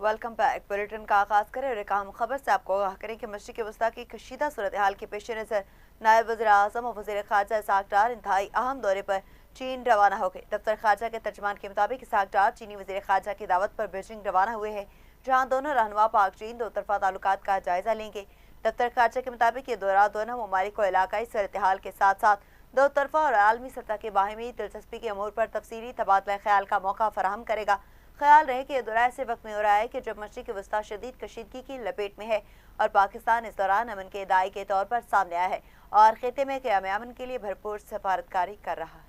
Welcome back. Bulletin का आगाज करें और एक अहम खबर से आपको आगाह करें कि मशरिक़ वस्ता की कशीदा सूरत हाल के पेश नज़र नायब वज़ीर आज़म और वज़ीर ख़ारजा इसहाक़ डार इंतहाई अहम दौरे पर चीन रवाना हो गए। दफ्तर ख़ारजा के तर्जमान के मुताबिक इसहाक़ डार चीनी वज़ीर ख़ारजा की दावत पर बीजिंग रवाना हुए हैं, जहाँ दोनों रहनुमा पाक चीन दो तरफा ताल्लुकात का जायजा लेंगे। दफ्तर ख़ारजा के मुताबिक ये दौरा दोनों ममालिक को इलाकाई सूरत हाल के साथ साथ दो तरफा और आलमी सतह के बाहमी दिलचस्पी के अमूर पर तफसीली तबादला ख्याल का मौका फराहम करेगा। ख्याल रहे कि यह दौरा ऐसे वक्त में हो रहा है कि जब मशरिक़ वस्ता शदीद कशीदगी की लपेट में है और पाकिस्तान इस दौरान अमन के दाई के तौर पर सामने आया है और खिते में क़याम अमन के लिए भरपूर सफारतकारी कर रहा है।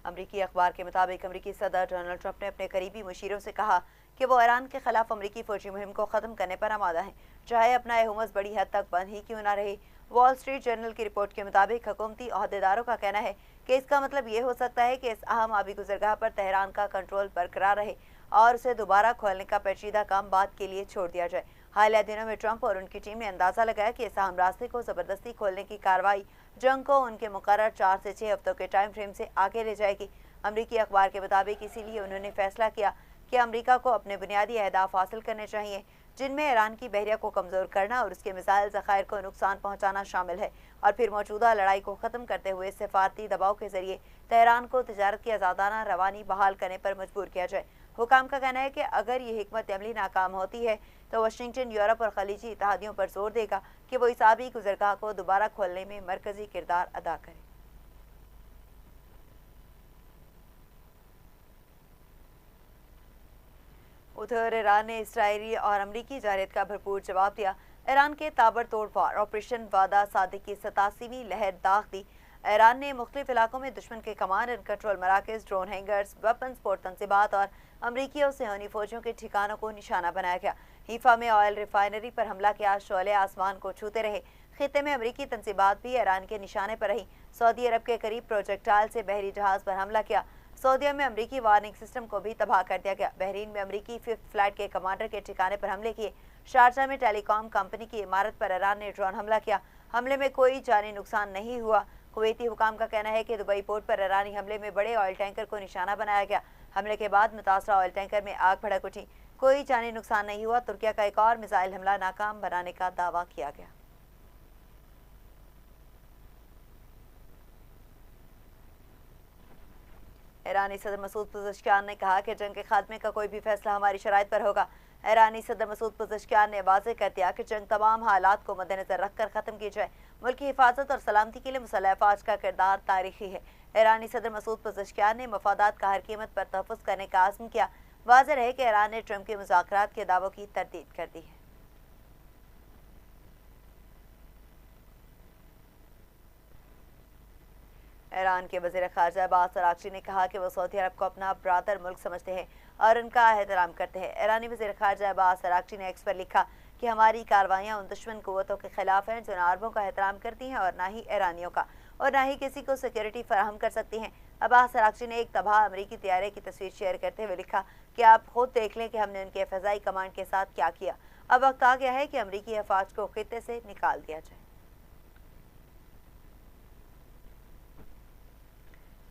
अमरीकी अखबार के मुताबिक अमरीकी सदर डोनाल्ड ट्रंप ने अपने करीबी मुशीरों से कहा कि वो ईरान के खिलाफ अमरीकी फौजी मुहिम को ख़त्म करने पर आमादा है, चाहे अपना यह हुमस बड़ी हद तक बंद ही क्यों ना रहे। वॉल स्ट्रीट जर्नल की रिपोर्ट के मुताबिक हुकूमती अहदेदारों का कहना है कि इसका मतलब ये हो सकता है कि इस अहम आबी गुजरगाह पर तेहरान का कंट्रोल बरकरार रहे और उसे दोबारा खोलने का पेचीदा काम बाद के लिए छोड़ दिया जाए। हालिया दिनों में ट्रंप और उनकी टीम ने अंदाजा लगाया कि इस अहम रास्ते को ज़बरदस्ती खोलने की कार्रवाई जंग को उनके मुकर्रर 4 से 6 हफ्तों के टाइम फ्रेम से आगे ले जाएगी। अमरीकी अखबार के मुताबिक इसीलिए उन्होंने फैसला किया कि अमेरिका को अपने बुनियादी अहदाफ हासिल करने चाहिए, जिनमें ईरान की बहरिया को कमज़ोर करना और उसके मिसाइल ज़खायर को नुकसान पहुंचाना शामिल है, और फिर मौजूदा लड़ाई को ख़त्म करते हुए सिफारती दबाव के जरिए तेहरान को तजारत की आज़ादाना रवानी बहाल करने पर मजबूर किया जाए। हुकाम का कहना है कि अगर ये हिकमत अमली नाकाम होती है तो वाशिंगटन यूरोप और खलीजी इत्तेहादियों पर जोर देगा कि वो इस आबी गुजरगाह को दोबारा खोलने में मरकजी किरदार अदा करे। उधर ईरान ने इसराइली और अमरीकी जारत का भरपूर जवाब दिया। ईरान के ताबड़तोड़ वार ऑपरेशन वादा सादिक की 87वीं लहर दाग दी। ईरान ने मुख्तलिफ इलाकों में दुश्मन के कमांड एंड कंट्रोल मराकज़, ड्रोन हैंगर्स, वेपन स्पोर्ट तंसीबात और अमरीकी और सियोनी फौजियों के ठिकानों को निशाना बनाया गया। हीफा में ऑयल रिफाइनरी पर हमला किया, शोले आसमान को छूते रहे। खिते में अमरीकी तंसीबात भी ईरान के निशाने पर रही। सऊदी अरब के करीब प्रोजेक्टाइल से बहरी जहाज पर हमला किया। सऊदीया में अमरीकी वार्निंग सिस्टम को भी तबाह कर दिया गया। बहरीन में अमरीकी 5th फ्लाइट के कमांडर के ठिकाने पर हमले किए। शारजा में टेलीकॉम कंपनी की इमारत पर ईरान ने ड्रोन हमला किया। हमले में कोई जानी नुकसान नहीं हुआ। कुवैती हुकाम का कहना है कि दुबई पोर्ट पर ईरानी हमले में बड़े ऑयल टैंकर को निशाना बनाया गया। हमले के बाद मुतासरा ऑयल टैंकर में आग भड़क उठी। कोई जानी नुकसान नहीं हुआ। तुर्किया का एक और मिसाइल हमला नाकाम बनाने का दावा किया गया। ईरानी सदर मसूद पज़ेश्कियान ने कहा कि जंग के खात्मे का कोई भी फैसला हमारी शराइत पर होगा। ईरानी सदर मसूद पज़ेश्कियान ने वाज़ेह कर दिया कि जंग तमाम हालात को मद्देनजर रखकर ख़त्म की जाए। मुल्क की हिफाजत और सलामती के लिए मुसल्लह अफ़वाज का किरदार तारीखी है। ईरानी सदर मसूद पज़ेश्कियान ने मफादात का हर कीमत पर तहफ़्फ़ुज़ करने का आज़म किया। वाज़ेह रहे कि ईरान ने ट्रंप के मुज़ाकरात के दावों की तरदीद कर दी है। ईरान के वज़ीर ख़ारजा अब्बास अराग़ची ने कहा कि वो सऊदी अरब को अपना ब्रादर मुल्क समझते हैं और उनका एहतराम करते हैं। ईरानी वज़ीर ख़ारजा अब्बास अराग़ची ने एक्स पर लिखा कि हमारी कार्रवाइयाँ उन दुश्मन क़ुव्वतों के खिलाफ हैं जो ना अरबों का एहतराम करती हैं और ना ही ईरानियों का, और ना ही किसी को सिक्योरिटी फराहम कर सकती हैं। अब्बास अराग़ची ने एक तबाह अमरीकी तैयारे की तस्वीर शेयर करते हुए लिखा कि आप खुद देख लें कि हमने उनके फ़ज़ाई कमांड के साथ क्या किया। अब वक्त आ गया है कि अमरीकी अफ़वाज को खित्ते से निकाल दिया जाए।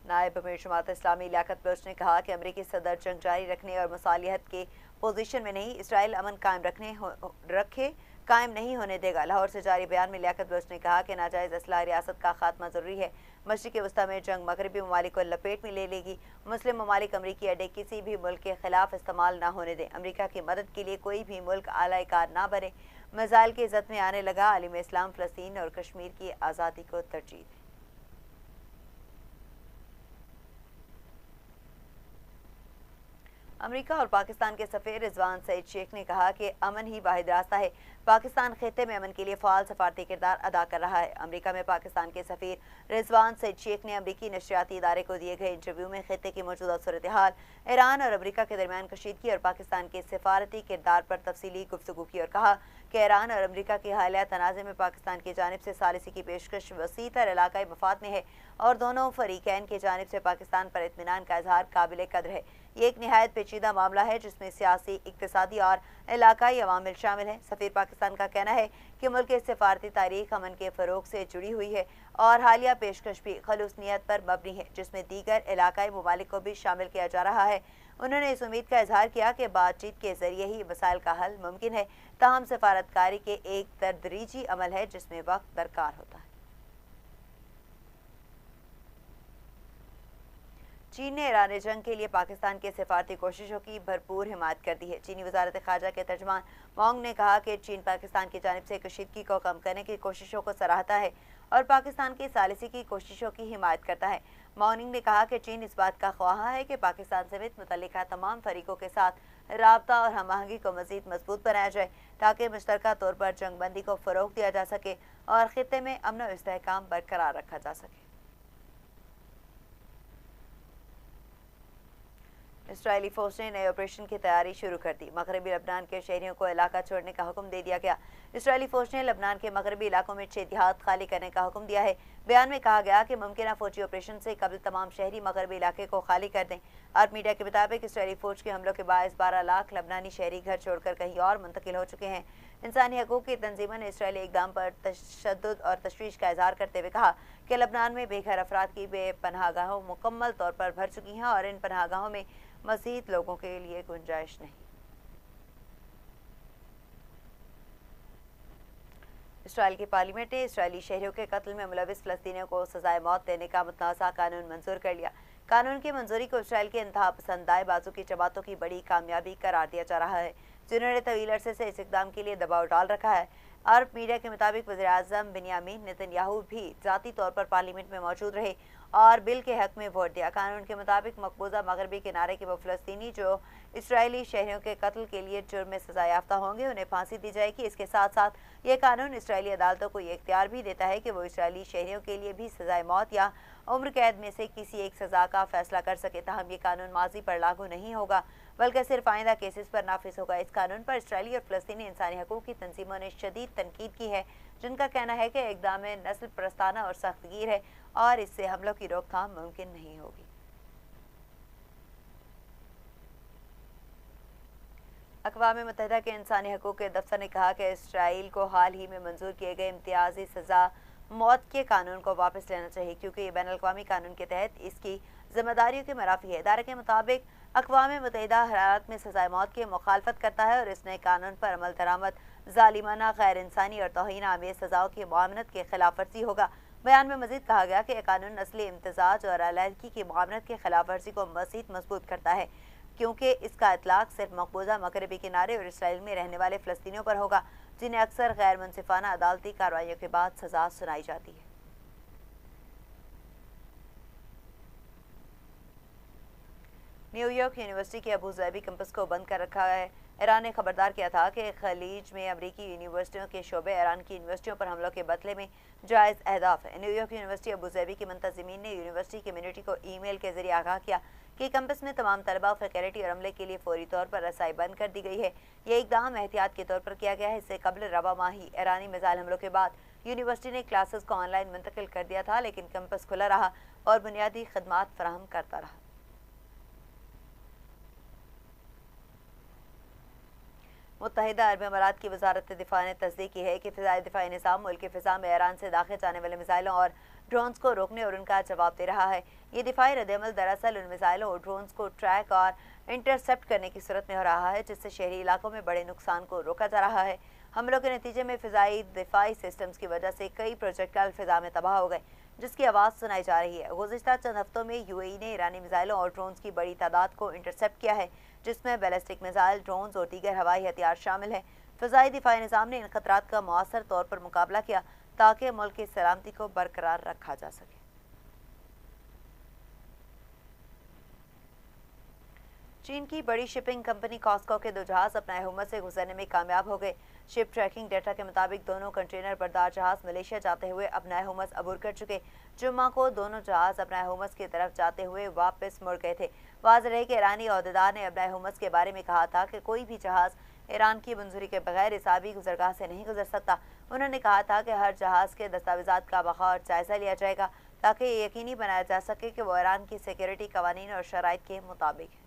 नायब अमीर जमात इस्लामी लियाकत बलोच ने कहा कि अमरीकी सदर जंग जारी रखने और मुसालिहत के पोजीशन में नहीं, इसराइल अमन कायम नहीं होने देगा। लाहौर से जारी बयान में लियाकत बलोच ने कहा कि नाजायज़ असलाह रियासत का खात्मा ज़रूरी है। मशरिक़ वस्ता में जंग मगरबी ममालिक को लपेट में ले लेगी। मुस्लिम ममालिक अमरीकी अड्डे किसी भी मुल्क के खिलाफ इस्तेमाल ना होने दें। अमरीका की मदद के लिए कोई भी मुल्क आलाकार ना बने। मिसाइल की इज़्ज़त में आने लगा आलिम इस्लाम फ़लस्तीन और कश्मीर की आज़ादी को तरजीह दें। अमेरिका और पाकिस्तान के सफ़ीर रिजवान सईद शेख ने कहा कि अमन ही वाहिद रास्ता है। पाकिस्तान खित्ते में अमन के लिए फ़ाल सफारती किरदार अदा कर रहा है। अमेरिका में पाकिस्तान के सफ़ीर रिजवान सईद शेख ने अमरीकी नशरियाती इदारे को दिए गए इंटरव्यू में खित्ते की मौजूदा सूरत हाल, ईरान और अमेरिका के दरमियान कशीदगी और पाकिस्तान के सिफारती किरदार पर तफसीली गुफ्तगू की और कहा कि ईरान और अमेरिका के हालिया तनाज़े में पाकिस्तान की जानिब से सालिसी की पेशकश वसी तर इलाकाई मफाद में है और दोनों फरीकैन की जानिब से पाकिस्तान पर इत्मीनान का इजहार काबिल कदर है। ये एक निहायत पेचीदा मामला है जिसमें सियासी, इक्तिसादी और इलाकाई अवामिल शामिल हैं। सफीर पाकिस्तान का कहना है कि मुल्क की सिफारती तारीख अमन के फ़रोग से जुड़ी हुई है और हालिया पेशकश भी खलूस नीयत पर मबनी है, जिसमें दीगर इलाकाई ममालिक को भी शामिल किया जा रहा है। उन्होंने इस उम्मीद का इजहार किया कि बातचीत के जरिए ही मसाइल का हल मुमकिन है, ताहम सफारतकारी के एक तदरीजी अमल है जिसमें वक्त दरकार होता है। चीन ने ईरान जंग के लिए पाकिस्तान के सिफारती कोशिशों की भरपूर हिमायत कर दी है। चीनी वजारत ख़ारजा के तर्जमान वांग ने कहा कि चीन पाकिस्तान की जानिब से कशीदगी को कम करने की कोशिशों को सराहता है और पाकिस्तान की सालिसी की कोशिशों की हिमायत करता है। वांग ने कहा कि चीन इस बात का ख्वाह है कि पाकिस्तान समेत मुतल्लिका तमाम फरीकों के साथ राबता और हम-आहंगी को मज़ीद मजबूत बनाया जाए ताकि मुश्तरका तौर पर जंगबंदी को फ़रोग़ दिया जा सके और ख़ित्ते में अमन और इस्तेहकाम बरकरार रखा जा सके। इसराइली फौज ने नए ऑपरेशन की तैयारी शुरू कर दी। मगरबी लबनान के शहरियों को इलाका छोड़ने का हुक्म दे दिया गया। इसराइली फौज ने लबनान के मगरबी इलाकों में 6 देहात खाली करने का हुक्म दिया है। बयान में कहा गया कि मुमकिन फौजी ऑपरेशन से कबल तमाम शहरी मगरबी इलाके को खाली कर दें। अरब मीडिया के मुताबिक इसराइली फौज के हमलों के बायस 12 लाख लबनानी शहरी घर छोड़कर कहीं और मुंतकिल हो चुके हैं। इंसानी हकूक़ की तंजीमों ने इसराइली इक़दाम पर तशद्दुद और तशवीश का इजहार करते हुए कहा कि लबनान में बेघर अफराद की बेपनाहगाहों मुकम्मल तौर पर भर चुकी हैं और इन पनाहगाहों में मज़ीद लोगों के लिए गुंजाइश नहीं। इसराइल की पार्लियामेंट ने इसराइली शहरियों के कत्ल में मुलविस फ़लस्तीनियों को सजाए मौत देने का मुतनाज़ा कानून मंजूर कर लिया। कानून की मंजूरी को इसराइल के इंतहा पसंद दाएं बाजू की जमातों की बड़ी कामयाबी करार दिया जा रहा है, जिन्होंने तवील अरसे से इस इक़दाम के लिए दबाव डाल रखा है। अरब मीडिया के मुताबिक वज़ीर-ए-आज़म बिन्यामीन नेतन्याहू भी ज़ाती तौर पर पार्लियामेंट में मौजूद रहे और बिल के हक में वोट दिया। कानून के मुताबिक मकबूजा मगरबी किनारे के वो फ़लस्तीनी जो इसराइली शहरियों के कत्ल के लिए जुर्म में सजा याफ्ता होंगे उन्हें फांसी दी जाएगी। इसके साथ साथ ये कानून इसराइली अदालतों को ये इख्तियार भी देता है कि वो इसराइली शहरियों के लिए भी सजाए मौत या उम्र कैद में से किसी एक सज़ा का फैसला कर सके। ताहम ये कानून माजी पर लागू नहीं होगा बल्कि सिर्फ आइंदा केसेस पर नाफिज होगा। इस कानून पर इसराइली और फ़लस्तीनी इंसानी हकूक़ की तंजीमों ने शदीद तनकीद की है, जिनका कहना है कि इक़दाम नस्ल परस्ताना और सख्तगीर है और इससे हमलों की रोकथाम मुमकिन नहीं होगी। अक़वाम मुत्तहिदा के इंसानी हकूक़ के दफ्तर ने कहा कि इसराइल को हाल ही में मंजूर किए गए इम्तियाजी सज़ा मौत के कानून को वापस लेना चाहिए, क्योंकि ये बैनुल अक़वामी कानून के तहत इसकी जिम्मेदारियों के मराफी है। इदारे के मुताबिक अक़वाम मुत्तहिदा हर हालत में सज़ाए मौत की मुखालफत करता है और इस नए कानून पर अमल दरामद जालिमाना, गैर इंसानी और तौहीन आमेज़ सज़ाओं की मुआवनत के खिलाफ वर्जी होगा। बयान में मज़ीद कहा गया कि यह कानून नस्ली इम्तिजाज और अलहदगी की मुआवनत के खिलाफ वर्जी को मज़ीद मजबूत करता है, क्योंकि इसका इतलाक़ सिर्फ मकबूजा मगरबी किनारे और इसराइल में रहने वाले फ़लस्तीनियों पर होगा, जिन्हें अक्सर गैर मुनसिफाना अदालती कार्रवाइयों के बाद सज़ा सुनाई जाती है। न्यूयॉर्क यूनिवर्सिटी के अबू ज़ैबी कैंपस को बंद कर रखा है। ईरान ने खबरदार किया था कि खलीज में अमरीकी यूनिवर्सिटियों के शोबे ईरान की यूनिवर्सिटियों पर हमलों के बदले में जायज़ अहदाफ है। न्यूयॉर्क यूनिवर्सिटी अबू ज़ैबी की मुंतज़िमीन ने यूनिवर्सिटी कम्यूनिटी को ईमेल के जरिए आगाह किया कि कैंपस में तमाम तलबा, फैकल्टी और अमले के लिए फौरी तौर पर रसाई बंद कर दी गई है। यह इक़दाम एहतियात के तौर पर किया गया है। इससे कबल रबा माही ईरानी मिसाइल हमलों के बाद यूनिवर्सिटी ने क्लासेस को ऑनलाइन मुंतकिल कर दिया था, लेकिन कैंपस खुला रहा और बुनियादी खदमात फराहम करता रहा। मुत्तहिदा अरब अमारात की वजारत दिफा ने तस्दीक की है कि फ़िज़ाई दिफाई निज़ाम मुल्क की फ़िज़ा में ईरान से दाखिल जाने वाले मिसाइलों और ड्रोन्स को रोकने और उनका जवाब दे रहा है। ये दिफाई रद्दअमल दरअसल उन मिसाइलों और ड्रोन्स को ट्रैक और इंटरसेप्ट करने की सूरत में हो रहा है, जिससे शहरी इलाकों में बड़े नुकसान को रोका जा रहा है। हमलों के नतीजे में फ़िज़ाई दिफाई सिस्टम्स की वजह से कई प्रोजेक्टाइल फ़िज़ा में तबाह हो गए, जिसकी आवाज़ सुनाई जा रही है। गुज़िश्ता चंद हफ्तों में UAE ने ईरानी मिसाइलों और ड्रोन्स की बड़ी तादाद को इंटरसेप्ट किया है, जिसमें बैलिस्टिक मिसाइल, ड्रोन्स और दीगर हवाई हथियार शामिल हैं। फ़िज़ाई दिफाई निज़ाम ने इन खतरात का मौसर तौर पर मुकाबला किया ताकि मुल्क की सलामती को बरकरार रखा जा सके। चीन की बड़ी शिपिंग कंपनी कॉस्को के 2 जहाज अपना हुमस से गुजरने में कामयाब हो गए। शिप ट्रैकिंग डेटा के मुताबिक दोनों कंटेनर बरदार जहाज मलेशिया जाते हुए अपना हुमस अबूर कर चुके। जुम्मा को दोनों जहाज अपना हुमस की तरफ जाते हुए वापस मुड़ गए थे। वाज़ेह रहे कि ईरानी अहदेदार ने अपना हुमस के बारे में कहा था कि कोई भी जहाज ईरान की मंजूरी के बगैर इस आबी गुजरगाह से नहीं गुजर सकता। उन्होंने कहा था कि हर जहाज के दस्तावेजात का बखौर जायजा लिया जाएगा ताकि ये यकीनी बनाया जा सके कि वो ईरान की सिक्योरिटी कवानीन और शराइत के मुताबिक है।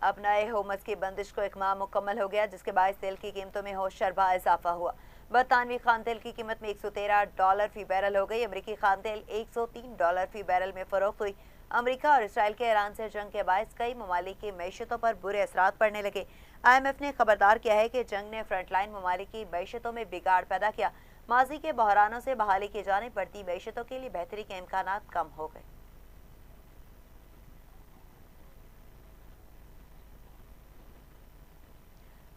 अब नए हुमस की बंदिश को एक माह मुकम्मल हो गया, जिसके बायस तेल की कीमतों में होशरबा इजाफा हुआ। बरतानवी खान तेल की कीमत में $113 फी बैरल हो गई। अमरीकी खान तेल $103 फी बैरल में फरोख्त हुई। अमरीका और इसराइल के ईरान से जंग के बायस कई ममालिक की मैशतों पर बुरे असरात पड़ने लगे। IMF ने खबरदार किया है कि जंग ने फ्रंटलाइन ममालिक की मैशतों में बिगाड़ पैदा किया। माजी के बहरानों से बहाली की जाने पड़ती मैशतों के लिए बेहतरी के इम्कान कम हो गए।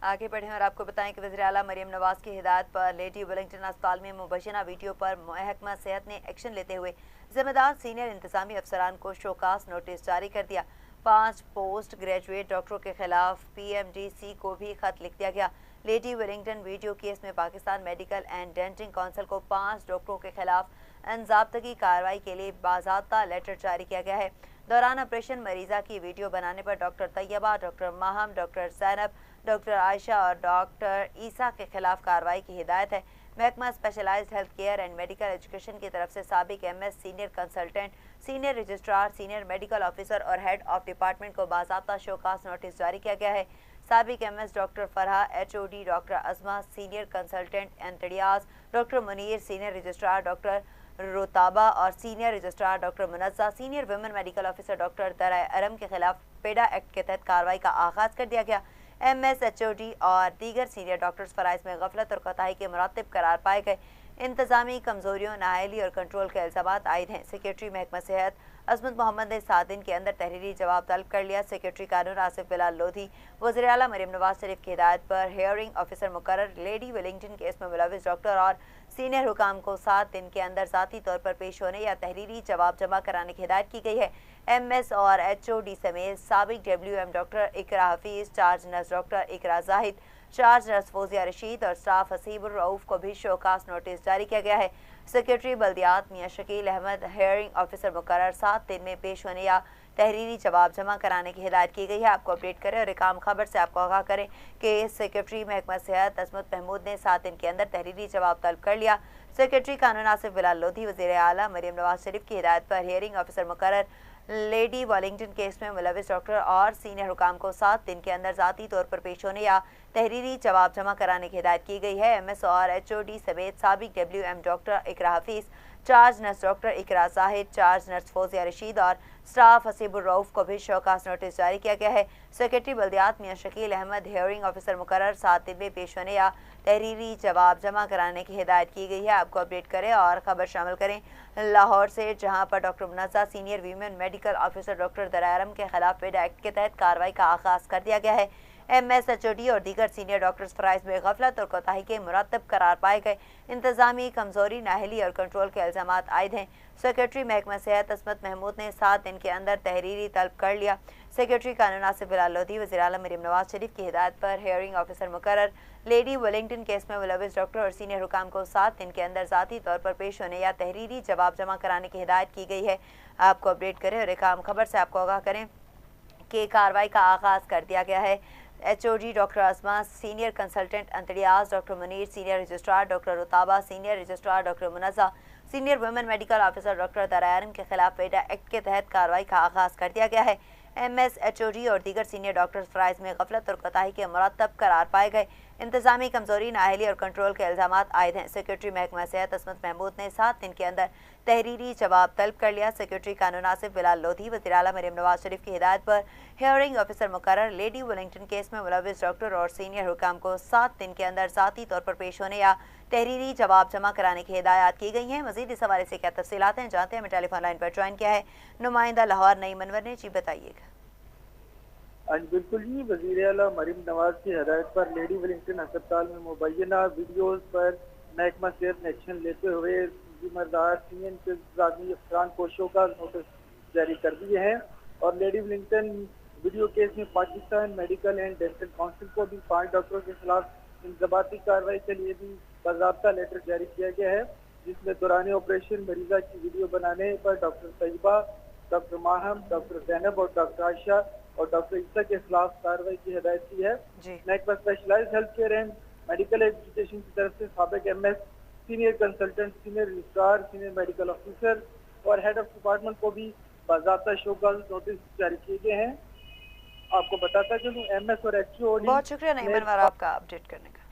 आगे बढ़ें और आपको बताएं कि वज़ीर आला मरियम नवाज की हिदायत पर लेडी वेलिंगटन अस्पताल में मुबैना वीडियो पर महकमा सेहत ने एक्शन लेते हुए जिम्मेदार सीनियर इंतजामी अफसरान को शोकास नोटिस जारी कर दिया। 5 पोस्ट ग्रेजुएट डॉक्टरों के खिलाफ PMDC को भी खत लिख दिया गया। लेडी वेलिंगटन वीडियो केस में Pakistan medical and denting council को 5 डॉक्टरों के खिलाफ अनज़ाब्तगी कार्रवाई के लिए बाज़ाब्ता लेटर जारी किया गया है। दौरान ऑपरेशन मरीजा की वीडियो बनाने पर doctor Tayyaba, doctor Maham, doctor Zainab, doctor Ayesha और डॉक्टर ईसा के खिलाफ कार्रवाई की हिदायत है। महकमा specialised health care and medical education की तरफ से साबिक MS, senior consultant, senior registrar, senior medical officer और हेड ऑफ डिपार्टमेंट को बाज़ाब्ता शोकास नोटिस जारी किया गया है। साबिक MS doctor Farha HOD, doctor Azma, senior consultant एंतड़ियाज, doctor Munir, senior registrar doctor Rutaba और senior registrar doctor Munazza, senior women medical officer doctor दराए अरम के खिलाफ पेडा एक्ट के तहत कार्रवाई का आगाज कर दिया गया। MS, HOD और दीगर सीनियर डॉक्टर्स फराइज में गफलत और कोताही के मुरातिब करार पाए गए। इंतजामी कमजोरियों, नाअहली और कंट्रोल के इल्जामात आयद हैं। सेक्रेटरी महकमा सेहत अजमत मोहम्मद ने 7 दिन के अंदर तहरीरी जवाब तलब कर लिया। सेक्रेटरी कानून आसिफ बिलाल लोधी वज़ीर आला मरियम नवाज शरीफ की हिदायत पर हियरिंग ऑफिसर मुकर्रर लेडी वेलिंगटन केस में मुलविस डॉक्टर और सीनियर हुकाम को 7 दिन के अंदर ज़ाती तौर पर पेश होने या तहरीरी जवाब जमा कराने की हिदायत की गई है। MS और HOD समेत साबिक WM डॉक्टर इकरा हफीज, चार्ज नर्स डॉक्टर इकरा जाहिद, चार्ज नर्स फौजिया रशीद और स्टाफ हसीबुर रऊफ को भी शोकास नोटिस जारी किया गया है। सेक्रेटरी बल्दियात मियां शकील अहमद हियरिंग ऑफिसर मुकर्रर 7 दिन में पेश होने या तहरीरी जवाब जमा कराने की हिदायत की गई है। आपको अपडेट करें और एक आम खबर से आपको आगाह करें कि सेक्रेटरी महकमा सेहत अजमत महमूद ने 7 दिन के अंदर तहरीरी जवाब तलब कर लिया। सेक्रेटरी कानून आसिफ बिलाल लोधी वज़ीर आला मरियम नवाज शरीफ की हिदायत पर हियरिंग ऑफिसर मुकर्रर लेडी वेलिंगटन केस में मुलविस डॉक्टर और सीनियर हुकाम को 7 दिन के अंदर ज़ाती तौर पर पेश होने या तहरीरी जवाब जमा कराने की हिदायत की गई है। MS और HOD समेत साबिक WM डॉक्टर इकरा हफीज, चार्ज नर्स डॉक्टर इकरा जाहिद, चार्ज नर्स फौजिया रशीद और स्टाफ हसीबुर रऊफ को भी शोकास नोटिस जारी किया गया है। सेक्रेटरी बल्दियात मियां शकील अहमद हियरिंग ऑफिसर मुकर्रर 7 दिन में पेश होने या तहरीरी जवाब जमा कराने की हिदायत की गई है। आपको अपडेट करें और खबर शामिल करें लाहौर से, जहां पर doctor Munazza, senior women medical officer doctor दराए अरम के खिलाफ पेडा एक्ट के तहत कार्रवाई का आगाज कर दिया गया है। MS, HOD और दीगर सीनियर डॉक्टर्स फराइज में गफलत और कोताही के मुरातब करार पाए गए। इंतजामी कमजोरी, नाअहली और कंट्रोल के इल्जामात आयद हैं। सेक्रेटरी महकमा सेहत अजमत महमूद ने 7 दिन के अंदर तहरीरी तलब कर लिया। सेक्रेटरी कानून आसिफ बिलाल लोधी वज़ीर आला मरियम नवाज शरीफ की हिदायत पर हियरिंग ऑफिसर मुकर्रर लेडी वेलिंगटन केस में मुलविस डॉक्टर और सीनियर हुकाम को 7 दिन के अंदर ज़ाती तौर पर पेश होने या तहरीरी जवाब जमा कराने की हिदायत की गई है। आपको अपडेट करें और एक आम खबर से आपको आगाह करें कि कार्रवाई का आगाज कर दिया गया है। HOD doctor Azma, senior consultant अंतड़ियाज doctor Munir, senior registrar doctor Rutaba, senior registrar doctor Munazza, senior women medical officer doctor दराए अरम के खिलाफ पेडा एक्ट के तहत कार्रवाई का आगाज कर दिया गया है। MS, HOD और दीगर सीनियर डॉक्टर्स फराइज में गफलत और कोताही के मुरातब करार पाए गए। इंतजामी कमजोरी, नाअहली और कंट्रोल के इल्जामात आयद हैं। सेक्रेटरी महकमा सेहत अजमत महमूद ने 7 दिन के अंदर तहरीरी जवाब तलब कर लिया। सेक्रेटरी कानून आसिफ बिलाल लोधी वज़ीर आला मरियम नवाज शरीफ की हिदायत पर हियरिंग ऑफिसर मुकर्रर लेडी वेलिंगटन केस में मुलविस डॉक्टर और सीनियर हुकाम को 7 दिन के अंदर ज़ाती तौर पर पेश होने या तहरीरी जवाब जमा कराने की हिदायत की गई हैं। मजीद इस हवाले से क्या तफसीलात हैं जानते हैं। हमें टेलीफोन लाइन पर ज्वाइन किया है नुमाइंदा लाहौर नईम अनवर ने। जी बताइएगा। बिल्कुल जी, वज़ीर आला मरियम नवाज की हदायत पर लेडी वेलिंगटन अस्पताल में मुबैना वीडियोज़ पर महकमा सेहत ने एक्शन लेते हुए जिम्मेदार सीनियर इंतजामी अफसरान को शोकास नोटिस जारी कर दिए हैं और लेडी वेलिंगटन वीडियो केस में Pakistan medical and dental council को भी 5 डॉक्टरों के खिलाफ इंजबाती कार्रवाई के लिए भी बाज़ाब्ता लेटर जारी किया गया है, जिसमें दौरान ऑपरेशन मरीजा की वीडियो बनाने पर doctor Tayyaba, doctor Maham, doctor Zainab और डॉक्टर आयशा और डॉक्टर ईसा के खिलाफ कार्रवाई की हिदायत की है। महकमा specialised health care and medical education की तरफ से साबिक MS, senior consultant, senior registrar, senior medical officer और हेड ऑफ डिपार्टमेंट को भी बाज़ाब्ता शोकास नोटिस जारी किए गए हैं। आपको बताता चलूँ MS और HOD बहुत शुक्रिया नईम अनवर आपका अपडेट करने का।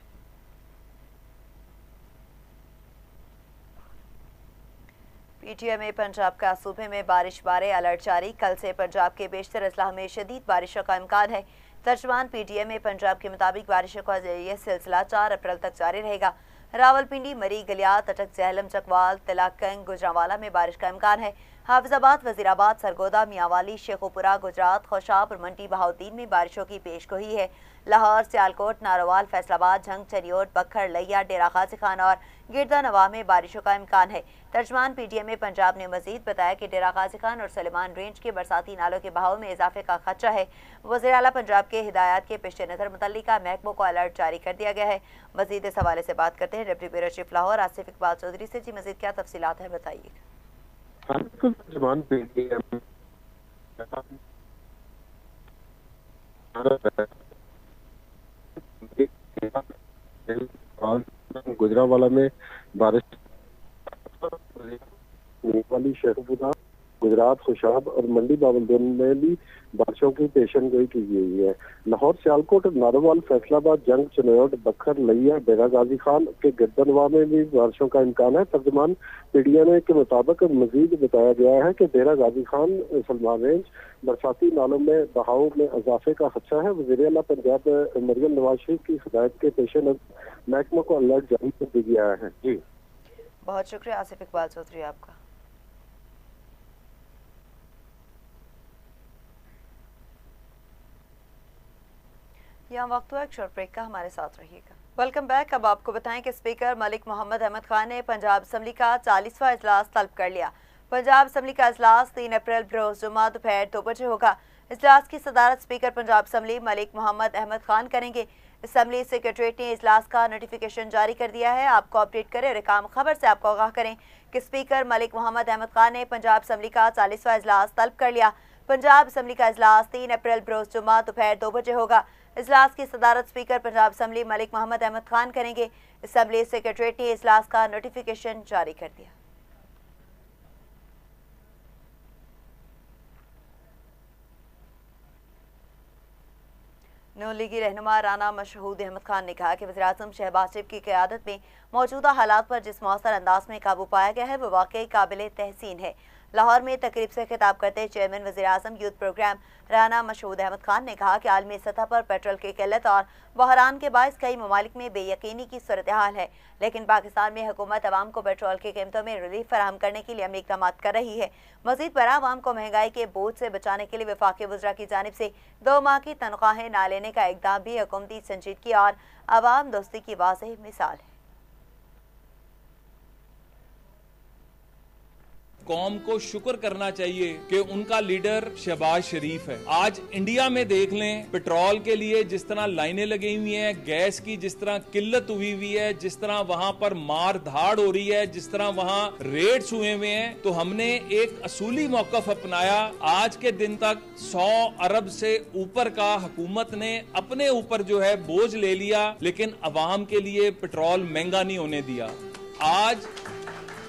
पीटीआई में पंजाब का सूबे में बारिश बारे अलर्ट जारी। कल से पंजाब के बेशतर अजला में शदीद बारिशों का इम्कान है। तर्जमान पीटीआई में पंजाब के मुताबिक बारिशों का यह सिलसिला 4 अप्रैल तक जारी रहेगा। रावलपिंडी, मरी, गलियात, अटक, जहलम, चकवाल, तिलाकंग, गुजरांवाला में बारिश का इम्कान है। हाफिजाबाद, वजीराबाद, सरगोदा, मियांवाली, शेखोपुरा, गुजरात, खौशाब और मंडी बहाउद्दीन में बारिशों की पेशगोई है। लाहौर, सियालकोट, नारोवाल, फैसलाबाद, झंग, चनियोट, बखर, लैया, डेरा गाजी खान और गिरदा नवाह में बारिशों का इम्कान है। तर्जमान पीटीआई में पंजाब ने मजीद बताया कि डेरा गाजी खान और सलेमान रेंज के बरसाती नालों के बहाव में इजाफे का खदशा है। वज़ीर आला पंजाब के हिदायत के पेश नज़र मुतल्लिका महकमों को अलर्ट जारी कर दिया गया है। मजीद इस हवाले से बात करते हैं deputy bureau chief Lahore Asif Iqbal Chaudhry से। जी मजीद क्या तफसीलात है बताइए। गुजरांवाला में बारिश, शेखपुरा, गुजरात, खुशाब और मंडी बावलदीन में भी बारिशों की पेशनगोई की गई है। लाहौर, सियालकोट, नारोवाल, फैसलाबाद, जंग, चनियोट, बखर, लैया, डेरा गाजी खान के गिरदनवा में भी बारिशों का इम्कान है। तर्जमान पीटीआई के मुताबिक मजीद बताया गया है कि डेरा गाजी खान, सलमान रेंज बरसाती नालों में बहाव में इजाफे का खदशा है। वज़ीर आला पंजाब मरियम नवाज शरीफ की हिदायत के पेश नज़र महकमों को अलर्ट जारी कर दिया गया है। जी बहुत शुक्रिया आसिफ इकबाल चौधरी आपका। यहाँ वक्त हुआ एक शॉर्ट ब्रेक का, हमारे साथ रहिएगा। Welcome back. अब आपको बताएं कि स्पीकर मलिक मोहम्मद अहमद खान ने पंजाब असम्बली का 40वां इजलास तलब कर लिया। पंजाब असम्बली का इजलास 3 अप्रैल बरोज जुम्मा दोपहर 2 बजे होगा। इजलास की सदारत स्पीकर पंजाब असम्बली मलिक मोहम्मद अहमद खान करेंगे। असम्बली सेक्रेटरीट ने इजलास का नोटिफिकेशन जारी कर दिया है। आपको अपडेट करें और काम खबर से आपको आगाह करें कि स्पीकर मलिक मोहम्मद अहमद खान ने पंजाब असम्बली का 40वां इजलास तलब कर लिया। पंजाब असम्बली का इजलास 3 अप्रैल बरोज जुम्मा दोपहर 2 बजे होगा। इजलास की सदारत स्पीकर पंजाब असम्बली मलिक मोहम्मद अहमद खान करेंगे। असम्बली सेक्रेटरीट ने इजलास का नोटिफिकेशन जारी कर दिया। नून लीगी रहनुमा राना मशहूद अहमद खान ने कहा कि वज़ीर-ए-आज़म शहबाज शरीफ की क़यादत में मौजूदा हालात पर जिस मौसर अंदाज में काबू पाया गया है वो वाकई काबिल तहसीन है। लाहौर में तकरीब से खिताब करते चेयरमैन वज़ीर-ए-आज़म यूथ प्रोग्राम राना मशहूद अहमद खान ने कहा कि आलमी सतह पर पेट्रोल की किल्लत और बहरान के बायस कई ममालिक में बेयकीनी की सूरत हाल है, लेकिन पाकिस्तान में हुकूमत अवाम को पेट्रोल की कीमतों में रिलीफ फराहम करने के लिए अमली इक़दाम कर रही है। मज़ीद बरा अवाम को महंगाई के बोझ से बचाने के लिए वफाकी वज़रा की जानिब से 2 माह की तनख्वाहें ना लेने का इक़दाम भी हुकूमती संजीदगी और अवाम दोस्ती की वाज़ेह मिसाल है। कौम को शुक्र करना चाहिए कि उनका लीडर शहबाज शरीफ है। आज इंडिया में देख लें, पेट्रोल के लिए जिस तरह लाइनें लगी हुई हैं, गैस की जिस तरह किल्लत हुई है, जिस तरह वहां पर मार धाड़ हो रही है, जिस तरह वहां रेड्स हुए हुए हैं, तो हमने एक असूली मौकफ अपनाया। आज के दिन तक 100 अरब से ऊपर का हुकूमत ने अपने ऊपर जो है बोझ ले लिया, लेकिन अवाम के लिए पेट्रोल महंगा नहीं होने दिया। आज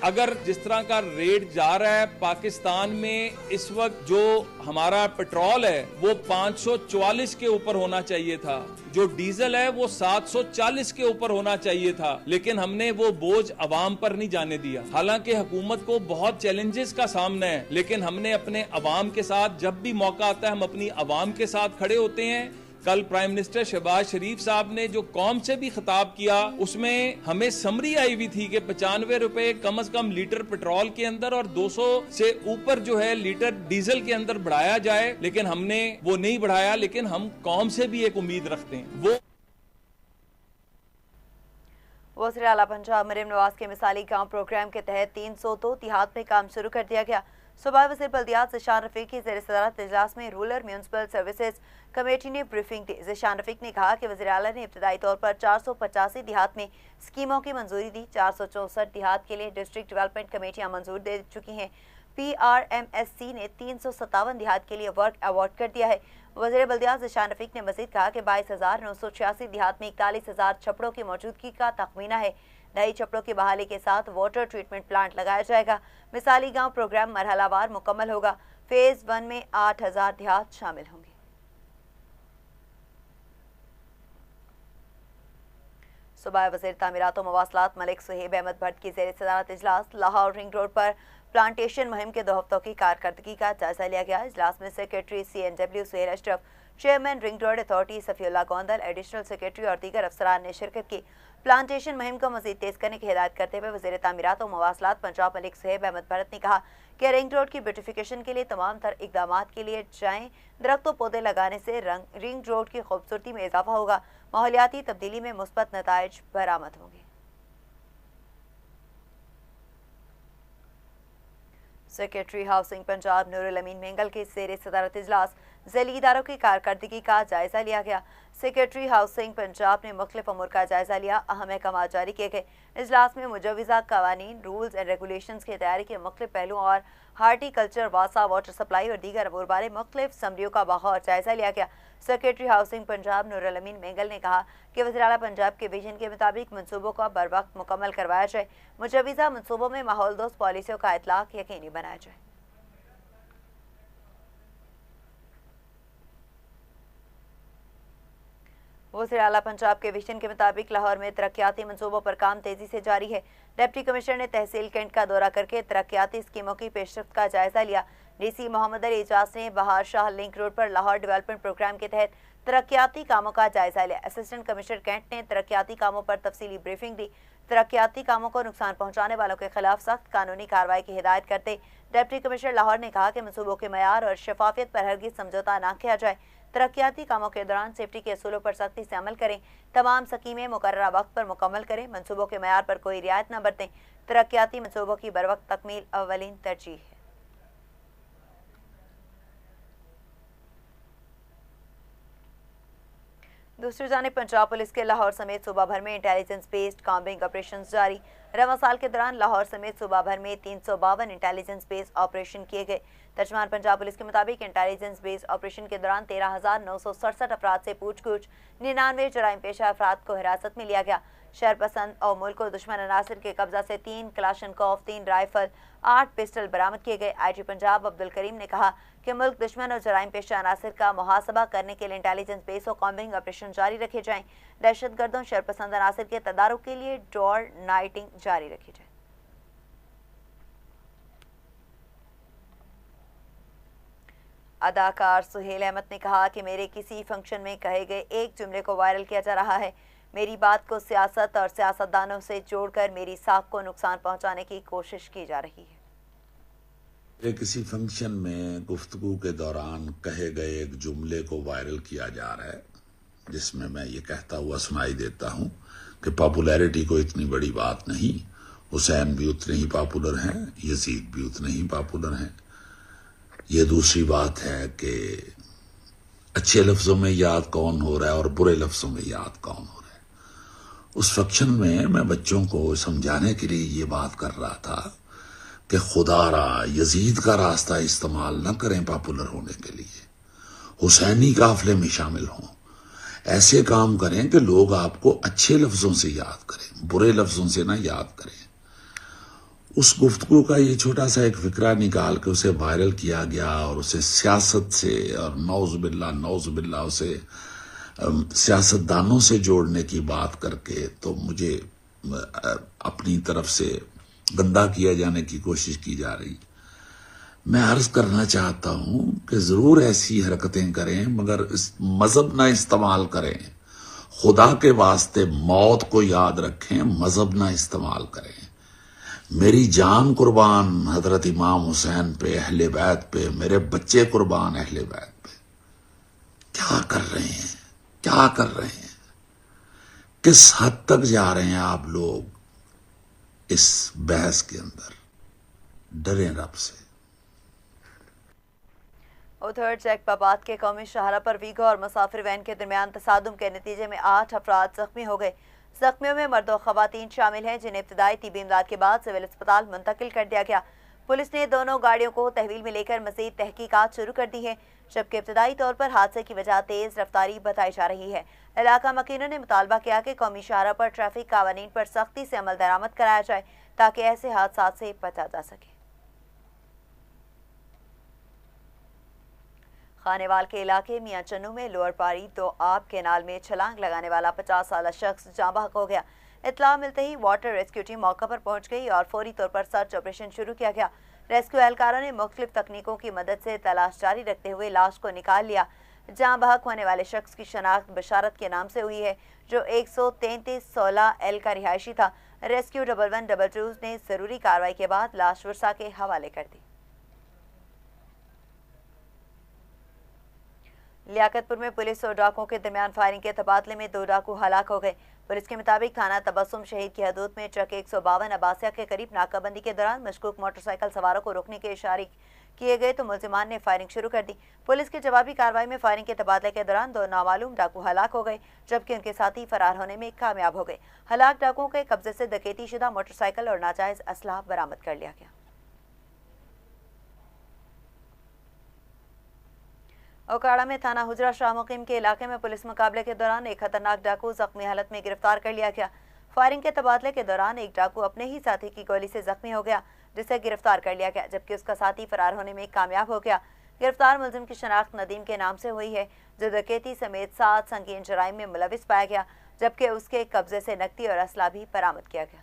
अगर जिस तरह का रेट जा रहा है पाकिस्तान में, इस वक्त जो हमारा पेट्रोल है वो 544 के ऊपर होना चाहिए था, जो डीजल है वो 740 के ऊपर होना चाहिए था, लेकिन हमने वो बोझ अवाम पर नहीं जाने दिया। हालांकि हुकूमत को बहुत चैलेंजेस का सामना है, लेकिन हमने अपने अवाम के साथ, जब भी मौका आता है हम अपनी अवाम के साथ खड़े होते हैं। कल प्राइम मिनिस्टर शहबाज शरीफ साहब ने जो कौम से भी खिताब किया, उसमें हमें समरी आई हुई थी कि 95 रुपए कम से कम लीटर पेट्रोल के अंदर और 200 से ऊपर जो है लीटर डीजल के अंदर बढ़ाया जाए, लेकिन हमने वो नहीं बढ़ाया। लेकिन हम कौम से भी एक उम्मीद रखते हैं। वो वज़ीर आला पंजाब मरियम नवाज के मिसाली गांव प्रोग्राम के तहत 302 देहात में काम शुरू कर दिया गया। सूबाई वज़ीर बल्दियात ज़िशान रफ़ीक की ज़ेर सदारत इजलास में रूरल म्यूनसिपल सर्विसेज कमेटी ने ब्रीफिंग दी। ज़िशान रफ़ीक ने कहा कि वज़ीर आला ने इब्तदाई तौर पर 485 देहात में स्कीमों की मंजूरी दी। 464 देहात के लिए डिस्ट्रिक्ट डेवलपमेंट कमेटियाँ मंजूर दे चुकी हैं। PRMSC ने 357 देहात के लिए वर्क अवार्ड कर दिया है। वज़ीर बल्दियात ज़िशान रफ़ीक ने मज़ीद कहा कि 22,986 देहात में 41,000 छपड़ों की मौजूदगी का तखमीना है। नई छपड़ों की बहाली के साथ वाटर ट्रीटमेंट प्लांट लगाया जाएगा। मिसाली गांव प्रोग्राम मरहलावार मुकम्मल होगा। फेज 1 में 8,000 देहात शामिल होंगे। सुबह वज़ीर तामीरात और मवासलात मलिक सुहेब अहमद भट्ट की ज़ेर सदारत इजलास लाहौर रिंग रोड पर प्लांटेशन मुहिम के 2 हफ्तों की कारकर्दगी का जायजा लिया गया। इजलास में secretary CNW Suhail Ashraf, chairman ring road authority Safiullah Gondal, additional secretary और दीगर अफसरान ने शिरकत की। प्लांटेशन मुहिम को मजीद तेज करने की हिदायत करते हुए वज़ीर तामीरात और मवासलात पंजाब मलिक सुहेब अहमद भट्ट ने कहा कि रिंग रोड की ब्यूटिफिकेशन के लिए तमाम तर इकदाम के लिए जाएं। दरख्त पौधे लगाने से रिंग रोड की खूबसूरती में इजाफा होगा, माहौलियाती तब्दीली में मुस्बत नताइज बरामद होंगे। सेक्रेटरी हाउसिंग पंजाब नूरुल अमीन मेंगल के ज़ेर सदारत इजलास ज़ैली इदारों की कारकर्दगी का जायजा लिया गया। सेक्रेटरी हाउसिंग पंजाब ने मुख्तलिफ अमूर का जायजा लिया, अहम अहकाम जारी किए गए। इजलास में मुजवज़ा कवानीन, रूल्स एंड रेगुलेशंस की तैयारी के मुख्तलिफ पहलुओं और हार्टिकल्चर, वासा, वाटर सप्लाई और दीगर अमूर बारे मुख्तलिफ समरियों का बगौर जायजा लिया गया। सेक्रेटरी हाउसिंग पंजाब नूरुल अमीन मेंगल ने कहा कि वज़ीर आला पंजाब के विजन के मुताबिक मनसूबों का बर वक्त मुकम्मल करवाया जाए। मुजवज़ा मनसूबों में माहौल दोस्त पॉलिसियों का इतलाक यकीनी बनाया जाए। वज़ीर आला पंजाब के विजन के मुताबिक लाहौर में तरक्याती मनसूबों पर काम तेजी से जारी है। डिप्टी कमिश्नर ने तहसील कैंट का दौरा करके तरक्याती स्कीमों की पेशरफ्त का जायजा लिया। DC मोहम्मद अली एजाज ने बहार शाह लिंक रोड पर लाहौर डेवलपमेंट प्रोग्राम के तहत तरक्याती कामों का जायजा लिया। असिस्टेंट कमिश्नर कैंट ने तरक्याती कामों पर तफसीली ब्रीफिंग दी। तरक्याती कामों को नुकसान पहुंचाने वालों के खिलाफ सख्त कानूनी कार्रवाई की हिदायत करते डिप्टी कमिश्नर लाहौर ने कहा कि मनसूबों के मयार और शफाफियत पर हरगिज़ समझौता न किया जाए। तरक्याती कामों के दौरान सेफ्टी के असूलों पर सख्ती से अमल करें। तमाम स्कीमें मुकर्ररा वक्त पर मुकम्मल करें। मनसूबों के मयार पर कोई रियायत न बरतें। तरक्याती मनसूबों की बर वक्त तकमील अव्वलीन तरजीह है। दूसरी जानिब पंजाब पुलिस के लाहौर समेत सूबा भर में इंटेलिजेंस बेस्ड कॉम्बिंग ऑपरेशन जारी। रवां साल के दौरान लाहौर समेत सूबा भर में 352 इंटेलिजेंस बेस्ड ऑपरेशन किए गए। तर्जमान पंजाब पुलिस के मुताबिक इंटेलिजेंस बेस्ड ऑपरेशन के दौरान 13,967 अफराद से पूछ-गुछ, 99 जराइम पेशा अफराद को हिरासत में लिया गया। शहर पसंद और मुल्क को दुश्मन अनासर के कब्जा से 3 क्लाशनकोफ, 3 राइफल, 8 पिस्टल बरामद किए गए। IG पंजाब अब्दुल करीम ने कहा कि मुल्क दुश्मन और जराइम पेशा अनासर का मुहासबा करने के लिए इंटेलिजेंस बेस और कॉम्बिंग ऑपरेशन जारी रखे जाएं। दहशतगर्दों शरपसंद अनासर के तदारुक के लिए डोर नाइटिंग जारी रखी जाए। अदाकार सुहेल अहमद ने कहा कि मेरे किसी फंक्शन में कहे गए एक जुमले को वायरल किया जा रहा है। मेरी बात को सियासत और सियासतदानों से जोड़कर मेरी साख को नुकसान पहुंचाने की कोशिश की जा रही है। किसी फंक्शन में गुफ्तगू के दौरान कहे गए एक जुमले को वायरल किया जा रहा है, जिसमें मैं ये कहता हुआ सुनाई देता हूं कि पॉपुलैरिटी को इतनी बड़ी बात नहीं, हुसैन भी उतने ही पॉपुलर हैं, यजीद भी उतने ही पॉपुलर हैं। ये दूसरी बात है कि अच्छे लफ्जों में याद कौन हो रहा है और बुरे लफ्जों में याद कौन हो रहा है। उस फंक्शन में मैं बच्चों को समझाने के लिए ये बात कर रहा था कि खुदारा यजीद का रास्ता इस्तेमाल न करें पॉपुलर होने के लिए, हुसैनी काफिले में शामिल हों। ऐसे काम करें कि लोग आपको अच्छे लफ्जों से याद करें, बुरे लफ्जों से ना याद करें। उस गुफ्तगू का ये छोटा सा एक फिक्रा निकाल के उसे वायरल किया गया और उसे सियासत से और नौजुबिल्ला उसे सियासतदानों से जोड़ने की बात करके तो मुझे अपनी तरफ से गंदा किया जाने की कोशिश की जा रही। मैं अर्ज करना चाहता हूं कि जरूर ऐसी हरकतें करें मगर मजहब ना इस्तेमाल करें। खुदा के वास्ते मौत को याद रखें, मजहब ना इस्तेमाल करें। मेरी जान कुर्बान हजरत इमाम हुसैन पे, अहले बैत पे, मेरे बच्चे कुर्बान अहले बैत पे। क्या कर रहे हैं, क्या कर रहे हैं, किस हद तक जा रहे हैं आप लोग इस बहस के अंदर? डरें रब से। उधर जैकबाबाद के कौमी शाहरा पर वीगो और मुसाफिर वैन के दरमियान तसादुम के नतीजे में 8 अफराद जख्मी हो गए। जख्मियों में मर्द और खवातीन शामिल हैं, जिन्हें इब्तदाई तिबी इमदाद के बाद सिविल अस्पताल मुंतकिल कर दिया गया। पुलिस ने दोनों गाड़ियों को तहवील में लेकर मजीद तहकीकात शुरू कर दी है, जबकि इब्तदाई तौर पर हादसे की वजह तेज रफ्तारी बताई जा रही है। इलाका मकीनों ने मुतालबा किया कि कौमी शाहरा पर ट्रैफिक कानून पर सख्ती से अमल दरामद कराया जाए ताकि ऐसे हादसा से बचा जा सके। खानेवाल के इलाके मियां चन्नू में लोअर पारी तो आब केनाल में छलांग लगाने वाला 50 साल शख्स जाँ बहक हो गया। इत्तला मिलते ही वाटर रेस्क्यू टीम मौके पर पहुंच गई और फौरी तौर पर सर्च ऑपरेशन शुरू किया गया। रेस्क्यू एहलकारों ने मुख्तलिफ तकनीकों की मदद से तलाश जारी रखते हुए लाश को निकाल लिया। जाँ बहक होने वाले शख्स की शनाख्त बशारत के नाम से हुई है, जो 133-16L का रिहायशी था। रेस्क्यू 1112 ने जरूरी कार्रवाई के बाद लाश वर्षा के हवाले कर दी। लियाकतपुर में पुलिस और डाकुओं के दरमियान फायरिंग के तबादले में 2 डाकू हलाक हो गए। पुलिस के मुताबिक थाना तबस्सुम शहीद की हदूद में ट्रक 152 अब्बासिया के करीब नाकाबंदी के दौरान मशकूक मोटरसाइकिल सवारों को रोकने के इशारे किए गए तो मुल्जिमान ने फायरिंग शुरू कर दी। पुलिस की जवाबी कार्रवाई में फायरिंग के तबादले के दौरान 2 नामालूम डाकू हलाक हो गए, जबकि उनके साथी फरार होने में कामयाब हो गए। हलाक डाकुओं के कब्जे से डकैती शुदा मोटरसाइकिल और नाजायज असलाह बरामद कर लिया गया। ओकाड़ा में थाना हुजरा शाह मुकीम के इलाके में पुलिस मुकाबले के दौरान एक खतरनाक डाकू जख्मी हालत में गिरफ्तार कर लिया गया। फायरिंग के तबादले के दौरान एक डाकू अपने ही साथी की गोली से जख्मी हो गया, जिसे गिरफ्तार कर लिया गया, जबकि उसका साथी फरार होने में कामयाब हो गया। गिरफ्तार मुलजिम की शनाख्त नदीम के नाम से हुई है, जो डकैती समेत 7 संगीन जराइम में मुलविस पाया गया, जबकि उसके कब्जे से नकदी और असला भी बरामद किया गया।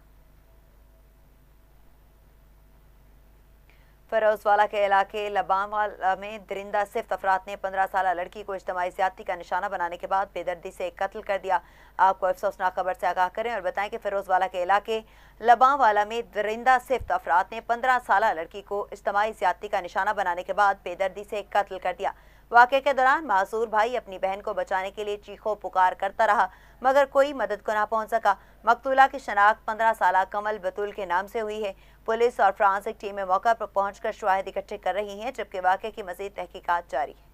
फरोजवाला के इलाके लबामवाला में दरिंदा सिफ्त अफराद ने 15 साल लड़की को इज्तिमाई ज़्यादती का निशाना बनाने के बाद बेदर्दी से कत्ल कर दिया। आपको अफसोसनाक खबर से आगाह करें और बताएं कि फरोजवाला के इलाके लबामवाला में दरिंदा सिफ्त अफराद ने 15 साल लड़की को इज्तिमाई ज़्यादती का निशाना बनाने के बाद बेदर्दी से कत्ल कर दिया। वाक़े के दौरान मासूर भाई अपनी बहन को बचाने के लिए चीखो पुकार करता रहा, मगर कोई मदद को ना पहुंच सका। मकतूला की शनाख्त 15 साल कमल बतूल के नाम से हुई है। पुलिस और फ्रांसिक टीमें मौका पर पहुंचकर शवाहिद इकट्ठे कर रही हैं, जबकि वाक़े की मज़ीद तहकीकात जारी है।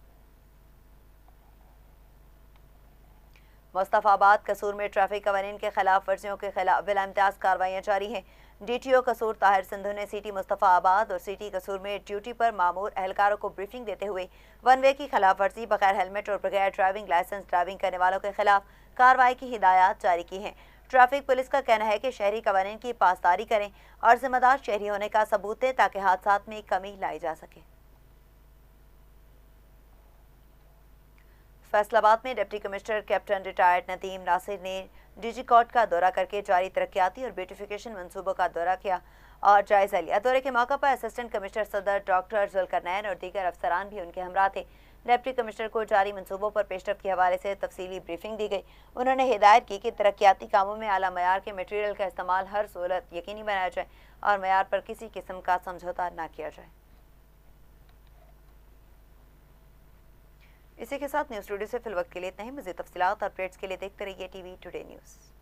मुस्तफ़ाबाद कसूर में ट्रैफिक कवानीन के खिलाफ वर्जियों के खिलाफ बिला इम्तियाज़ कार्रवाइयाँ जारी हैं। DTO कसूर ताहिर सिंधु ने सिटी मुस्तफ़ाबाद और सिटी कसूर में ड्यूटी पर मामूर एहलकारों को ब्रीफिंग देते हुए वन वे की खिलाफ वर्जी, बगैर हेलमेट और बगैर ड्राइविंग लाइसेंस ड्राइविंग करने वालों के खिलाफ कार्रवाई की हिदायत जारी की हैं। ट्रैफिक पुलिस का कहना है कि शहरी कवानीन की पासदारी करें और जिम्मेदार शहरी होने का सबूत दें, ताकि हादसात में कमी लाई जा सके। फैसलाबाद में deputy commissioner captain retired Nadeem Nasir ने डिजीकॉट का दौरा करके जारी तरक्याती और ब्यूटिफिकेशन मंसूबों का दौरा किया और जायजा लिया। दौरे के मौके पर असिस्टेंट कमिश्नर सदर डॉक्टर जुल्करनैन और दीगर अफसरान भी उनके हमरा थे। डिप्टी कमिश्नर को जारी मंसूबों पर पेशरफ्त के हवाले से तफसीली ब्रीफिंग दी गई। उन्होंने हिदायत की कि तरक्याती कामों में आला मयार के मटीरियल का इस्तेमाल हर सहूलत यकीनी बनाया जाए और मयार पर किसी किस्म का समझौता न किया जाए। इसी के साथ न्यूज़ स्टूडियो से फिलवक्त के लिए इतना ही। मज़ीद तफसीलात और अपडेट्स के लिए देखते रहिए TV टुडे न्यूज़।